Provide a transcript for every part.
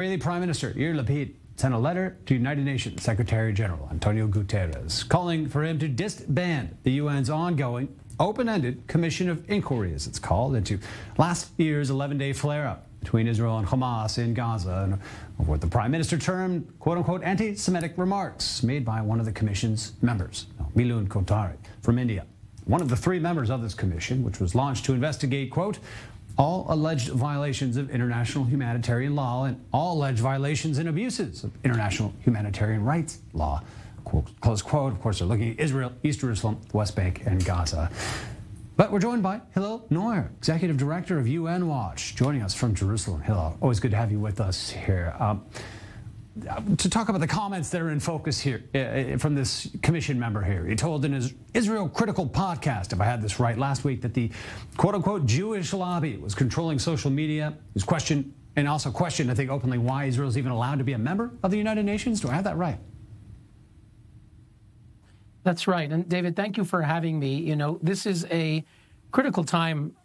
Israeli Prime Minister Yair Lapid sent a letter to United Nations Secretary General Antonio Guterres calling for him to disband the UN's ongoing open-ended commission of inquiry, as it's called, into last year's 11-day flare-up between Israel and Hamas in Gaza and what the Prime Minister termed, quote-unquote, anti-Semitic remarks made by one of the commission's members, Milun Kotari, from India. One of the three members of this commission, which was launched to investigate, quote, all alleged violations of international humanitarian law and all alleged violations and abuses of international humanitarian rights law, quote, close quote. Of course, they're looking at Israel, East Jerusalem, West Bank, and Gaza. But we're joined by Hillel Neuer, Executive Director of UN Watch, joining us from Jerusalem. Hillel, always good to have you with us here. To talk about the comments that are in focus here from this commission member here. He told in his Israel Critical podcast, if I had this right, last week, that the quote-unquote Jewish lobby was controlling social media. He was questioned, and also questioned, I think, openly why Israel is even allowed to be a member of the United Nations. Do I have that right? That's right. And David, thank you for having me. You know, this is a critical time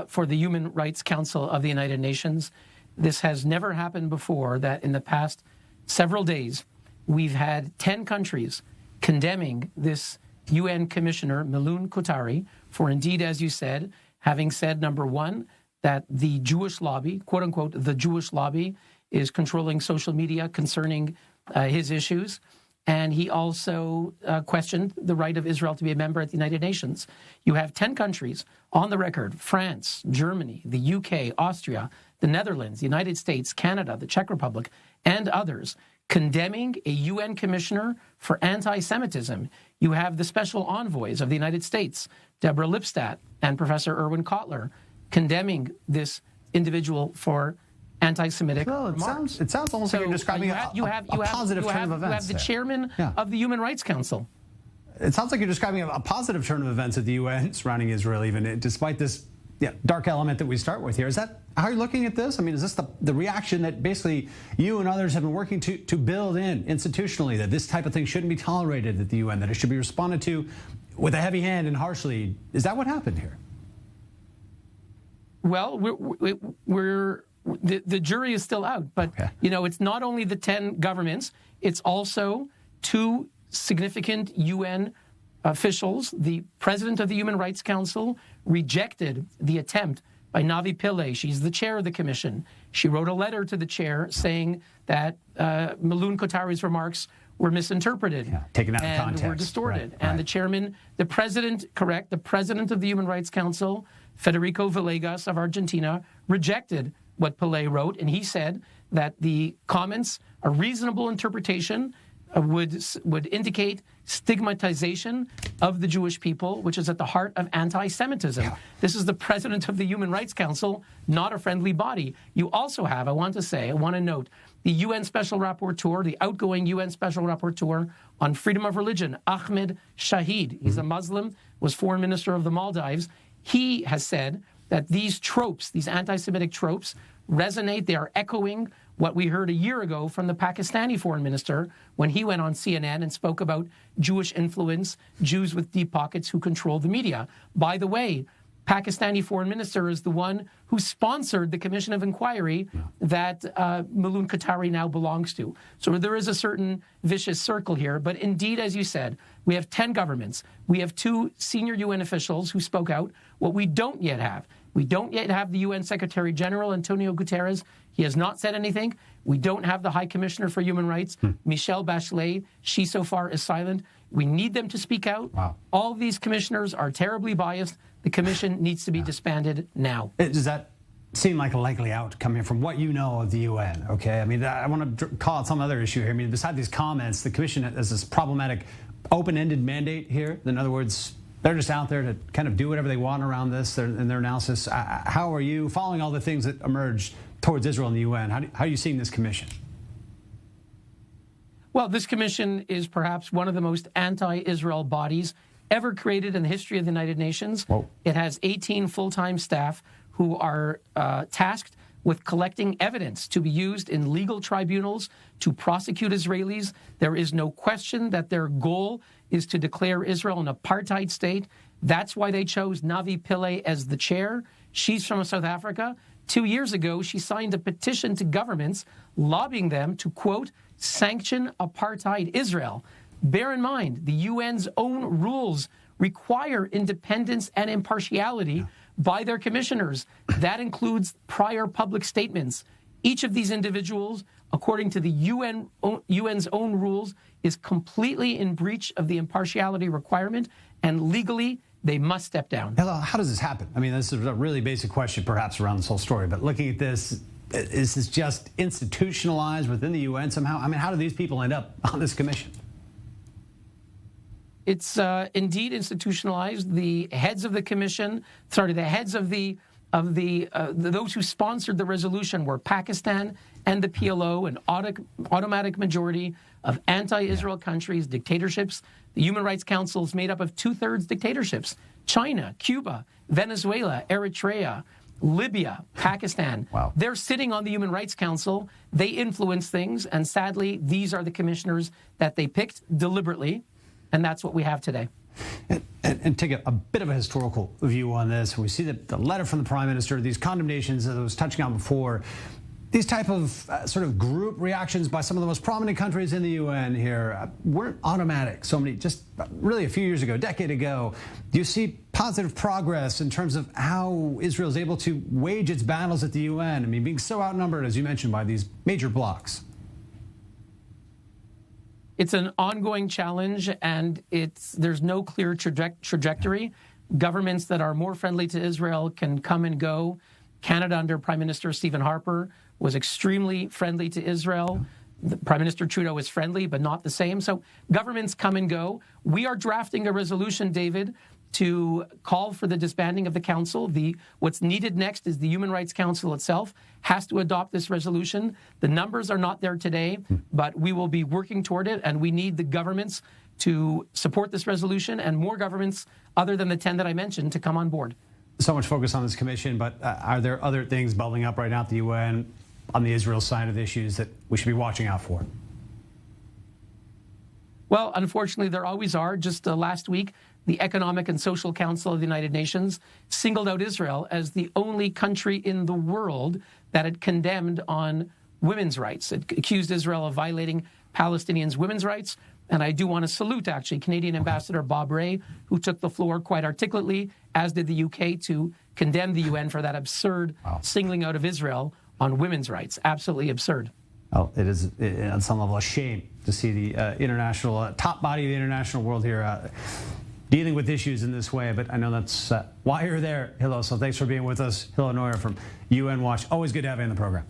for the Human Rights Council of the United Nations. This has never happened before, that in the past several days, we've had 10 countries condemning this UN Commissioner, Milun Kotari, for indeed, as you said, having said, number one, that the Jewish lobby, quote unquote, the Jewish lobby, is controlling social media concerning his issues. And he also questioned the right of Israel to be a member at the United Nations. You have 10 countries on the record: France, Germany, the UK, Austria, the Netherlands, the United States, Canada, the Czech Republic, and others, condemning a UN commissioner for anti-Semitism. You have the special envoys of the United States, Deborah Lipstadt and Professor Erwin Kotler, condemning this individual for anti-Semitic remarks. It sounds almost like you're describing a positive turn of events. You have the chairman of the Human Rights Council. It sounds like you're describing a positive turn of events at the UN surrounding Israel, even despite this dark element that we start with here. Is that how you're looking at this? I mean, is this the reaction that basically you and others have been working to build in institutionally, that this type of thing shouldn't be tolerated at the UN, that it should be responded to with a heavy hand and harshly? Is that what happened here? Well, the jury is still out, but you know, it's not only the 10 governments, it's also two significant UN officials. The president of the Human Rights Council rejected the attempt by Navi Pillay. She's the chair of the commission. She wrote a letter to the chair saying that Milun Kotari's remarks were misinterpreted, taken out of context, were distorted. And the chairman, the president of the Human Rights Council, Federico Villegas of Argentina, rejected what Pillay wrote, and he said that the comments, a reasonable interpretation, would indicate stigmatization of the Jewish people, which is at the heart of anti-Semitism. This is the president of the Human Rights Council, not a friendly body. You also have, I want to note, the UN Special Rapporteur, the outgoing UN Special Rapporteur on freedom of religion, Ahmed Shahid. He's a Muslim, was foreign minister of the Maldives. He has said that these tropes, these anti-Semitic tropes, resonate. They are echoing what we heard a year ago from the Pakistani foreign minister when he went on CNN and spoke about Jewish influence, Jews with deep pockets who control the media. By the way, Pakistani foreign minister is the one who sponsored the commission of inquiry that Milun Kotari now belongs to. So there is a certain vicious circle here. But indeed, as you said, we have 10 governments. We have 2 senior UN officials who spoke out. What we don't yet have, we don't yet have the UN Secretary General, Antonio Guterres. He has not said anything. We don't have the High Commissioner for Human Rights, Michelle Bachelet. She so far is silent. We need them to speak out. All of these commissioners are terribly biased. The commission needs to be disbanded now. Does that seem like a likely outcome from what you know of the UN? Okay, I mean, I want to call out some other issue here. I mean, beside these comments, the commission has this problematic open-ended mandate here. In other words, they're just out there to kind of do whatever they want around this in their analysis. How are you following all the things that emerged towards Israel and the UN? How are you seeing this commission? Well, this commission is perhaps one of the most anti-Israel bodies ever created in the history of the United Nations. Whoa. It has 18 full-time staff who are tasked with collecting evidence to be used in legal tribunals to prosecute Israelis. There is no question that their goal is to declare Israel an apartheid state. That's why they chose Navi Pillay as the chair. She's from South Africa. 2 years ago, she signed a petition to governments lobbying them to, quote, sanction apartheid Israel. Bear in mind, the UN's own rules require independence and impartiality by their commissioners. That includes prior public statements. Each of these individuals, according to the UN's own rules, is completely in breach of the impartiality requirement, and legally, they must step down. How does this happen? I mean, this is a really basic question, perhaps, around this whole story. But looking at this, is this just institutionalized within the UN somehow? I mean, how do these people end up on this commission? It's indeed institutionalized. The heads of the commission, the heads of those who sponsored the resolution were Pakistan and the PLO, an automatic majority of anti-Israel countries, dictatorships. The Human Rights Council is made up of 2/3 dictatorships: China, Cuba, Venezuela, Eritrea, Libya, Pakistan. Wow. They're sitting on the Human Rights Council. They influence things, and sadly, these are the commissioners that they picked deliberately, and that's what we have today. And take a bit of a historical view on this. We see the letter from the Prime Minister, these condemnations that I was touching on before, these type of sort of group reactions by some of the most prominent countries in the UN here weren't automatic. So many, just really a few years ago, a decade ago. Do you see positive progress in terms of how Israel is able to wage its battles at the UN? I mean, being so outnumbered, as you mentioned, by these major blocs. It's an ongoing challenge, and there's no clear trajectory. Governments that are more friendly to Israel can come and go. Canada, under Prime Minister Stephen Harper, was extremely friendly to Israel. Prime Minister Trudeau is friendly, but not the same. So governments come and go. We are drafting a resolution, David, to call for the disbanding of the council. What's needed next is the Human Rights Council itself has to adopt this resolution. The numbers are not there today, but we will be working toward it, and we need the governments to support this resolution and more governments other than the 10 that I mentioned to come on board. So much focus on this commission, but are there other things bubbling up right now at the UN on the Israel side of the issues that we should be watching out for? Well, unfortunately, there always are. Just last week, the Economic and Social Council of the United Nations singled out Israel as the only country in the world that had condemned on women's rights. It accused Israel of violating Palestinians' women's rights. And I do want to salute, actually, Canadian Ambassador Bob Rae, who took the floor quite articulately, as did the UK, to condemn the UN for that absurd singling out of Israel on women's rights. Absolutely absurd. Well, it is, on some level, a shame to see the international, top body of the international world here dealing with issues in this way. But I know that's why you're there, Hillel. So thanks for being with us. Hillel Neuer from UN Watch. Always good to have you on the program.